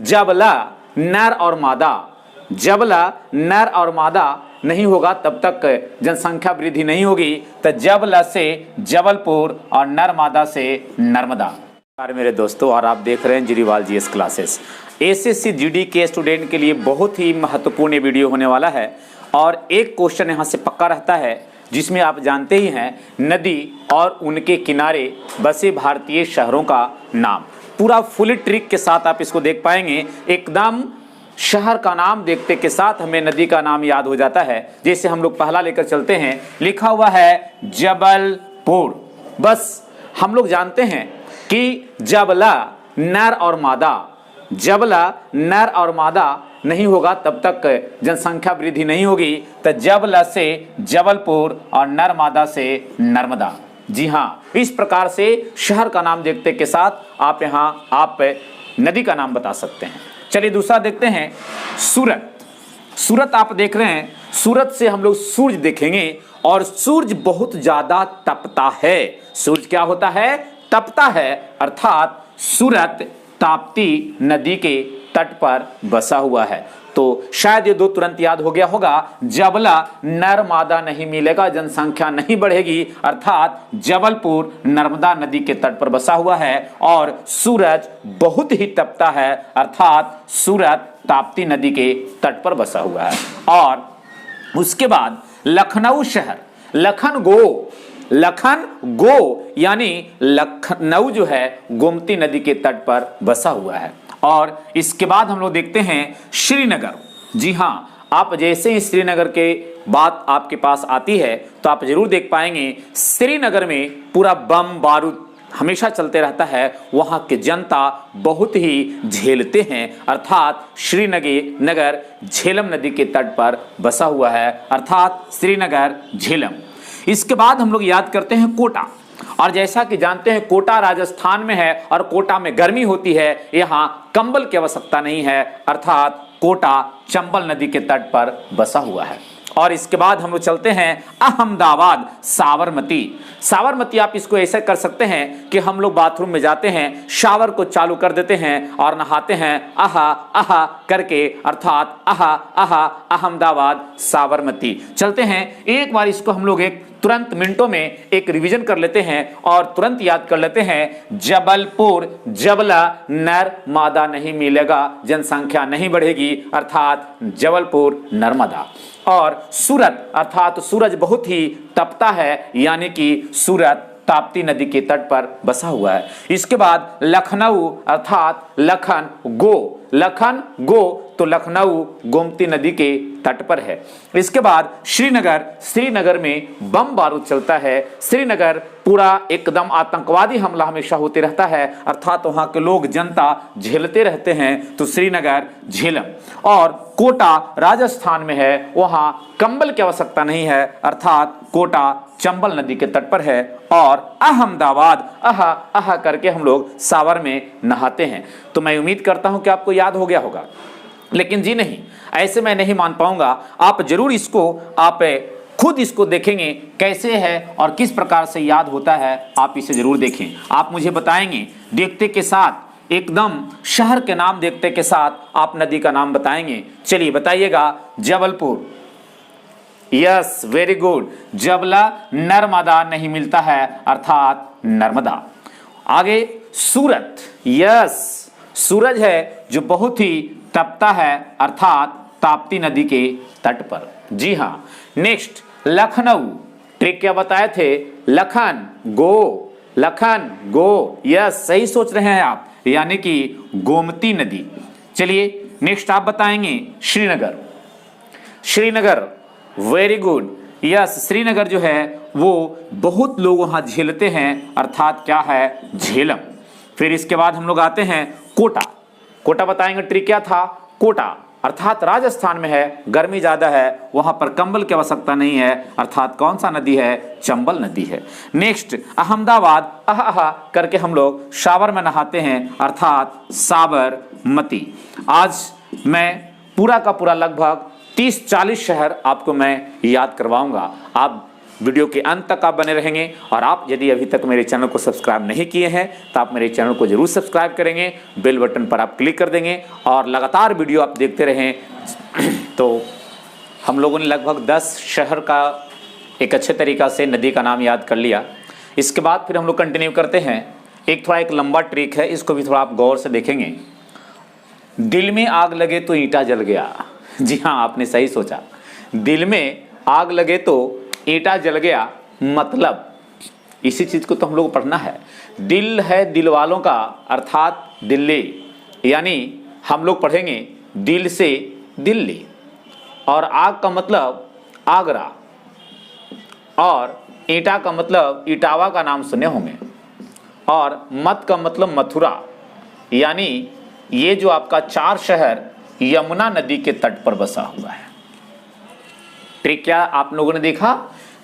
जबला नर और मादा, जबला नर और मादा नहीं होगा तब तक जनसंख्या वृद्धि नहीं होगी। तो जबला से जबलपुर और नर मादा से नर्मदा। मेरे दोस्तों, और आप देख रहे हैं जीरीवाल जीएस क्लासेस। एसएससी जीडी के स्टूडेंट के लिए बहुत ही महत्वपूर्ण वीडियो होने वाला है और एक क्वेश्चन यहाँ से पक्का रहता है जिसमें आप जानते ही हैं नदी और उनके किनारे बसे भारतीय शहरों का नाम। पूरा फुल ट्रिक के साथ आप इसको देख पाएंगे। एकदम शहर का नाम देखते के साथ हमें नदी का नाम याद हो जाता है। जैसे हम लोग पहला लेकर चलते हैं, लिखा हुआ है जबलपुर। बस हम लोग जानते हैं कि जबला नर और मादा, जबला नर और मादा नहीं होगा तब तक जनसंख्या वृद्धि नहीं होगी। तो जबला से जबलपुर और नर मादा से नर्मदा। जी हाँ, इस प्रकार से शहर का नाम देखते के साथ आप यहाँ आप नदी का नाम बता सकते हैं। चलिए दूसरा देखते हैं, सूरत। सूरत आप देख रहे हैं, सूरत से हम लोग सूरज देखेंगे और सूरज बहुत ज्यादा तपता है। सूरज क्या होता है? तपता है। अर्थात सूरत ताप्ती नदी के तट पर बसा हुआ है। तो शायद ये दो तुरंत याद हो गया होगा। जबला नर मादा नहीं मिलेगा, जनसंख्या नहीं बढ़ेगी। अर्थात जबलपुर नर्मदा नदी के तट पर बसा हुआ है और सूरज बहुत ही तपता है। अर्थात सूरत ताप्ती नदी के तट पर बसा हुआ है। और उसके बाद लखनऊ शहर, लखन गो यानी लखनऊ जो है गोमती नदी के तट पर बसा हुआ है। और इसके बाद हम लोग देखते हैं श्रीनगर। जी हाँ, आप जैसे ही श्रीनगर के बात आपके पास आती है तो आप जरूर देख पाएंगे श्रीनगर में पूरा बम बारूद हमेशा चलते रहता है। वहां की जनता बहुत ही झेलते हैं। अर्थात श्रीनगर झेलम नदी के तट पर बसा हुआ है। अर्थात श्रीनगर झेलम। इसके बाद हम लोग याद करते हैं कोटा। और जैसा कि जानते हैं कोटा राजस्थान में है और कोटा में गर्मी होती है, यहाँ कंबल की आवश्यकता नहीं है। अर्थात कोटा चंबल नदी के तट पर बसा हुआ है। और इसके बाद हम लोग चलते हैं अहमदाबाद, साबरमती। साबरमती आप इसको ऐसे कर सकते हैं कि हम लोग बाथरूम में जाते हैं, शावर को चालू कर देते हैं और नहाते हैं आहा आहा करके। अर्थात आहा आहा अहमदाबाद साबरमती। चलते हैं एक बार इसको हम लोग एक तुरंत मिनटों में एक रिवीजन कर लेते हैं और तुरंत याद कर लेते हैं। जबलपुर, जबला नर मादा नहीं मिलेगा, जनसंख्या नहीं बढ़ेगी। अर्थात जबलपुर नर्मदा। और सूरत अर्थात सूरज बहुत ही तपता है, यानी कि सूरत ताप्ती नदी के तट पर बसा हुआ है। इसके बाद लखनऊ अर्थात लखन गो तो लखनऊ गोमती नदी के तट पर है। इसके बाद श्रीनगर में बम बारूद चलता है। श्रीनगर पूरा एकदम आतंकवादी हमला हमेशा होते रहता है। अर्थात वहां के लोग जनता झेलते रहते हैं। तो श्रीनगर झेलम। और कोटा राजस्थान में है, वहां कंबल की आवश्यकता नहीं है। अर्थात कोटा चंबल नदी के तट पर है। और अहमदाबाद आहा आहा करके हम लोग सावर में नहाते हैं। तो मैं उम्मीद करता हूं कि आपको याद हो गया होगा, लेकिन जी नहीं, ऐसे मैं नहीं मान पाऊंगा। आप जरूर इसको आप खुद इसको देखेंगे कैसे है और किस प्रकार से याद होता है। आप इसे जरूर देखें, आप मुझे बताएंगे। देखते के साथ एकदम शहर के नाम देखते के साथ आप नदी का नाम बताएंगे। चलिए बताइएगा। Jabalpur, yes very good. जबला नर्मदा नहीं मिलता है, अर्थात नर्मदा। आगे सूरत, यस सूरज है जो बहुत ही तपता है। अर्थात ताप्ती नदी के तट पर। जी हाँ। नेक्स्ट लखनऊ, ट्रिक क्या बताए थे? लखन गो, यस सही सोच रहे हैं आप, यानी कि गोमती नदी। चलिए नेक्स्ट आप बताएंगे Srinagar very good. Yes Srinagar जो है वो बहुत लोग वहां झेलते हैं। अर्थात क्या है? झेलम। फिर इसके बाद हम लोग आते हैं कोटा बताएंगे। ट्रिक क्या था? कोटा अर्थात राजस्थान में है, गर्मी ज्यादा है, वहां पर कंबल की आवश्यकता नहीं है। अर्थात कौन सा नदी है? चंबल नदी है। नेक्स्ट अहमदाबाद, आहा करके हम लोग शावर में नहाते हैं। अर्थात साबरमती। आज मैं पूरा का पूरा लगभग 30-40 शहर आपको मैं याद करवाऊंगा। आप वीडियो के अंत तक आप बने रहेंगे। और आप यदि अभी तक मेरे चैनल को सब्सक्राइब नहीं किए हैं तो आप मेरे चैनल को जरूर सब्सक्राइब करेंगे, बेल बटन पर आप क्लिक कर देंगे और लगातार वीडियो आप देखते रहें। तो हम लोगों ने लगभग 10 शहर का एक अच्छे तरीक़ा से नदी का नाम याद कर लिया। इसके बाद फिर हम लोग कंटिन्यू करते हैं। एक लंबा ट्रिक है, इसको भी थोड़ा आप गौर से देखेंगे। दिल में आग लगे तो ईंटा जल गया। जी हाँ, आपने सही सोचा, दिल में आग लगे तो ईंटा जल गया। मतलब इसी चीज़ को तो हम लोग को पढ़ना है। दिल है दिल वालों का, अर्थात दिल्ली, यानी हम लोग पढ़ेंगे दिल से दिल्ली। और आग का मतलब आगरा, और ईंटा का मतलब इटावा का नाम सुने होंगे, और मत का मतलब मथुरा। यानी ये जो आपका 4 शहर यमुना नदी के तट पर बसा हुआ है। ट्रिक क्या आप लोगों ने देखा?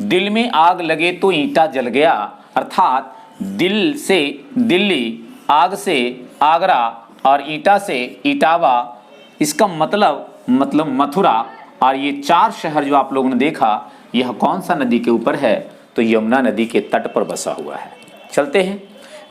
दिल में आग लगे तो ईंटा जल गया, अर्थात दिल से दिल्ली, आग से आगरा और ईंटा से इटावा। इसका मतलब मथुरा। और ये 4 शहर जो आप लोगों ने देखा, यह कौन सा नदी के ऊपर है? तो यमुना नदी के तट पर बसा हुआ है। चलते हैं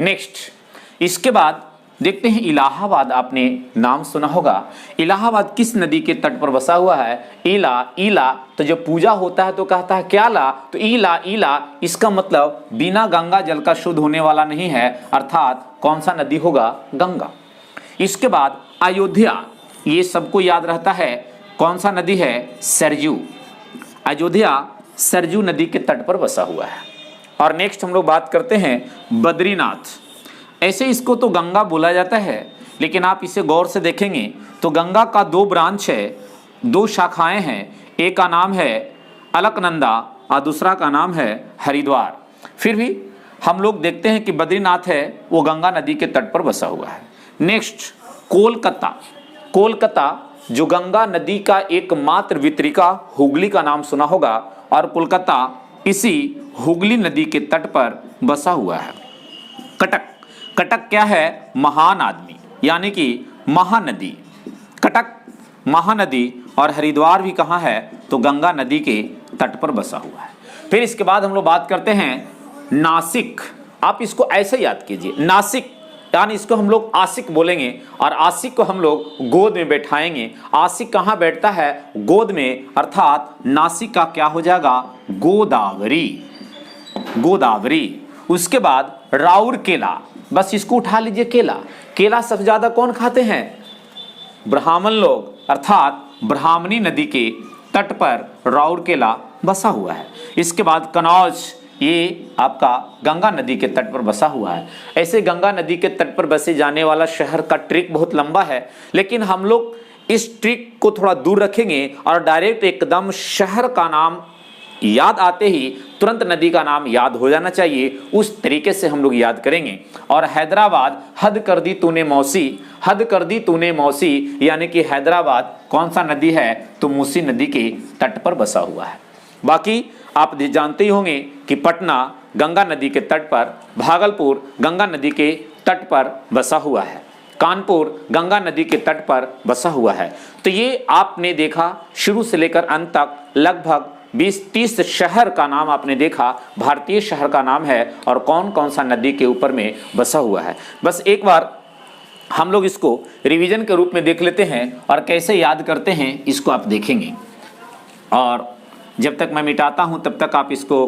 नेक्स्ट। इसके बाद देखते हैं इलाहाबाद। आपने नाम सुना होगा। इलाहाबाद किस नदी के तट पर बसा हुआ है? ईला। तो जब पूजा होता है तो कहता है क्या ला? तो ईला। इसका मतलब बिना गंगा जल का शुद्ध होने वाला नहीं है, अर्थात कौन सा नदी होगा? गंगा। इसके बाद अयोध्या, ये सबको याद रहता है, कौन सा नदी है? सरजू। अयोध्या सरजू नदी के तट पर बसा हुआ है। और नेक्स्ट हम लोग बात करते हैं बद्रीनाथ। ऐसे इसको तो गंगा बोला जाता है, लेकिन आप इसे गौर से देखेंगे तो गंगा का 2 ब्रांच है, 2 शाखाएं हैं। एक का नाम है अलकनंदा और दूसरा का नाम है हरिद्वार। फिर भी हम लोग देखते हैं कि बद्रीनाथ है वो गंगा नदी के तट पर बसा हुआ है। नेक्स्ट कोलकाता जो गंगा नदी का एकमात्र वितरिका हुगली का नाम सुना होगा, और कोलकाता इसी हुगली नदी के तट पर बसा हुआ है। कटक क्या है? महान आदमी, यानी कि महानदी। कटक महानदी। और हरिद्वार भी कहाँ है? तो गंगा नदी के तट पर बसा हुआ है। फिर इसके बाद हम लोग बात करते हैं नासिक। आप इसको ऐसे याद कीजिए, नासिक, यानी इसको हम लोग आशिक बोलेंगे, और आशिक को हम लोग गोद में बैठाएंगे। आशिक कहाँ बैठता है? गोद में, अर्थात नासिक का क्या हो जाएगा? गोदावरी। उसके बाद राउरकेला, बस इसको उठा लीजिए। केला सबसे ज्यादा कौन खाते हैं? ब्राह्मण लोग, अर्थात ब्राह्मणी नदी के तट पर राउरकेला बसा हुआ है। इसके बाद कनौज, ये आपका गंगा नदी के तट पर बसा हुआ है। ऐसे गंगा नदी के तट पर बसे जाने वाला शहर का ट्रिक बहुत लंबा है, लेकिन हम लोग इस ट्रिक को थोड़ा दूर रखेंगे और डायरेक्ट एकदम शहर का नाम याद आते ही तुरंत नदी का नाम याद हो जाना चाहिए। उस तरीके से हम लोग याद करेंगे। और हैदराबाद, हद कर दी तूने मौसी, यानी कि हैदराबाद कौन सा नदी है? तो मूसी नदी के तट पर बसा हुआ है। बाकी आप जानते ही होंगे कि पटना गंगा नदी के तट पर, भागलपुर गंगा नदी के तट पर बसा हुआ है, कानपुर गंगा नदी के तट पर बसा हुआ है। तो ये आपने देखा शुरू से लेकर अंत तक लगभग 20-30 शहर का नाम आपने देखा, भारतीय शहर का नाम है, और कौन कौन सा नदी के ऊपर में बसा हुआ है। बस एक बार हम लोग इसको रिवीजन के रूप में देख लेते हैं और कैसे याद करते हैं इसको आप देखेंगे। और जब तक मैं मिटाता हूं तब तक आप इसको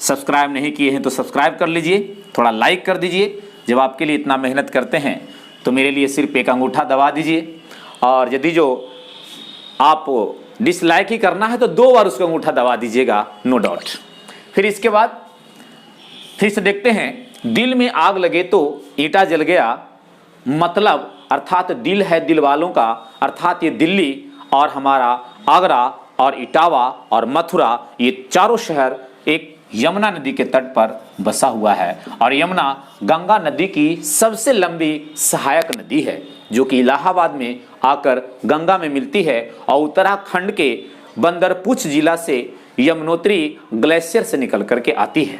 सब्सक्राइब नहीं किए हैं तो सब्सक्राइब कर लीजिए, थोड़ा लाइक कर दीजिए। जब आपके लिए इतना मेहनत करते हैं तो मेरे लिए सिर्फ एक अंगूठा दबा दीजिए, और यदि जो आप डिसलाइक ही करना है तो 2 बार उसका अंगूठा दबा दीजिएगा, नो डाउट। फिर इसके बाद फिर से देखते हैं, दिल में आग लगे तो ईंटा जल गया। मतलब अर्थात दिल है दिल वालों का, अर्थात ये दिल्ली और हमारा आगरा और इटावा और मथुरा, ये चारों शहर एक यमुना नदी के तट पर बसा हुआ है। और यमुना गंगा नदी की सबसे लंबी सहायक नदी है, जो कि इलाहाबाद में आकर गंगा में मिलती है और उत्तराखंड के बंदरपुछ जिला से यमुनोत्री ग्लेशियर से निकल करके आती है।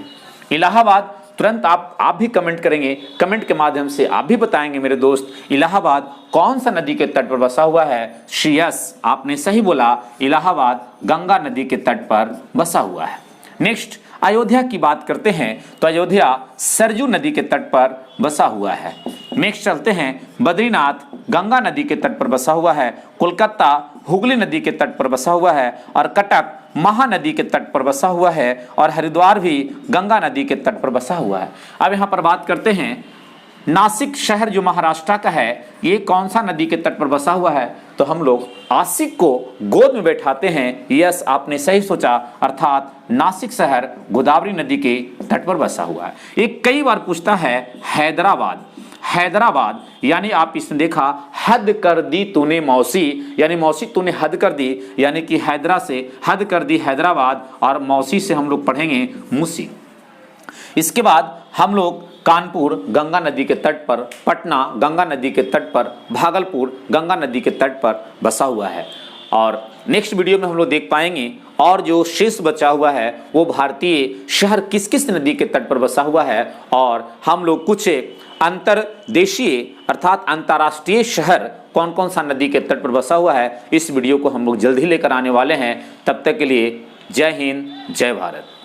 इलाहाबाद तुरंत आप भी कमेंट करेंगे, कमेंट के माध्यम से आप भी बताएंगे मेरे दोस्त इलाहाबाद कौन सा नदी के तट पर बसा हुआ है। यस, आपने सही बोला, इलाहाबाद गंगा नदी के तट पर बसा हुआ है। नेक्स्ट अयोध्या की बात करते हैं तो अयोध्या सरजू नदी के तट पर बसा हुआ है। नेक्स्ट चलते हैं, बद्रीनाथ गंगा नदी के तट पर बसा हुआ है। कोलकाता हुगली नदी के तट पर बसा हुआ है और कटक महानदी के तट पर बसा हुआ है और हरिद्वार भी गंगा नदी के तट पर बसा हुआ है। अब यहाँ पर बात करते हैं नासिक शहर जो महाराष्ट्र का है, ये कौन सा नदी के तट पर बसा हुआ है? तो हम लोग आसिक को गोद में बैठाते हैं। यस, आपने सही सोचा, अर्थात नासिक शहर गोदावरी नदी के तट पर बसा हुआ है। ये कई बार पूछता है हैदराबाद। हैदराबाद यानी आप इसने देखा हद कर दी तूने मौसी, यानी मौसी तूने हद कर दी, यानी कि हैदरा से हद कर दी हैदराबाद और मौसी से हम लोग पढ़ेंगे मूसी। इसके बाद हम लोग कानपुर गंगा नदी के तट पर, पटना गंगा नदी के तट पर, भागलपुर गंगा नदी के तट पर बसा हुआ है। और नेक्स्ट वीडियो में हम लोग देख पाएंगे और जो शेष बचा हुआ है वो भारतीय शहर किस किस नदी के तट पर बसा हुआ है, और हम लोग कुछ अंतरदेशीय अर्थात अंतर्राष्ट्रीय शहर कौन कौन सा नदी के तट पर बसा हुआ है, इस वीडियो को हम लोग जल्द ही लेकर आने वाले हैं। तब तक के लिए जय हिंद, जय भारत।